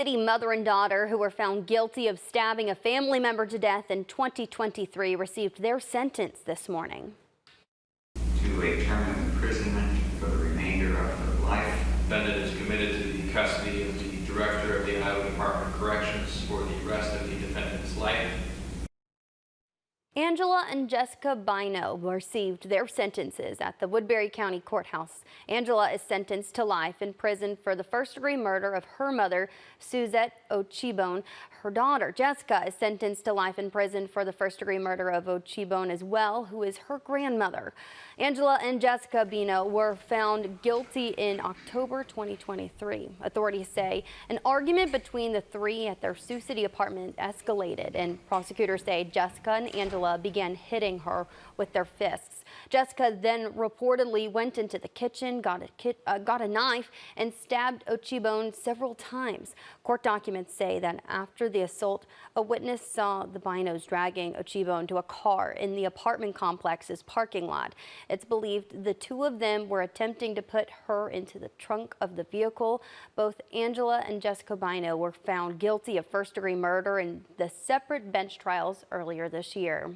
City mother and daughter who were found guilty of stabbing a family member to death in 2023 received their sentence this morning. To a term of imprisonment for the remainder of her life. Defendant is committed to the custody of the Director of the Iowa Department of Corrections for the rest of the defendant's life. Angela and Jessica Bino received their sentences at the Woodbury County Courthouse. Angela is sentenced to life in prison for the first-degree murder of her mother, Suzette Ochibone. Her daughter, Jessica, is sentenced to life in prison for the first-degree murder of Ochibone as well, who is her grandmother. Angela and Jessica Bino were found guilty in October 2023. Authorities say an argument between the three at their Sioux City apartment escalated, and prosecutors say Jessica and Angela began hitting her with their fists. Jessica then reportedly went into the kitchen, got a knife, and stabbed Ochibone several times. Court documents say that after the assault, a witness saw the Binos dragging Ochibone to a car in the apartment complex's parking lot. It's believed the two of them were attempting to put her into the trunk of the vehicle. Both Angela and Jessica Bino were found guilty of first-degree murder in the separate bench trials earlier this year.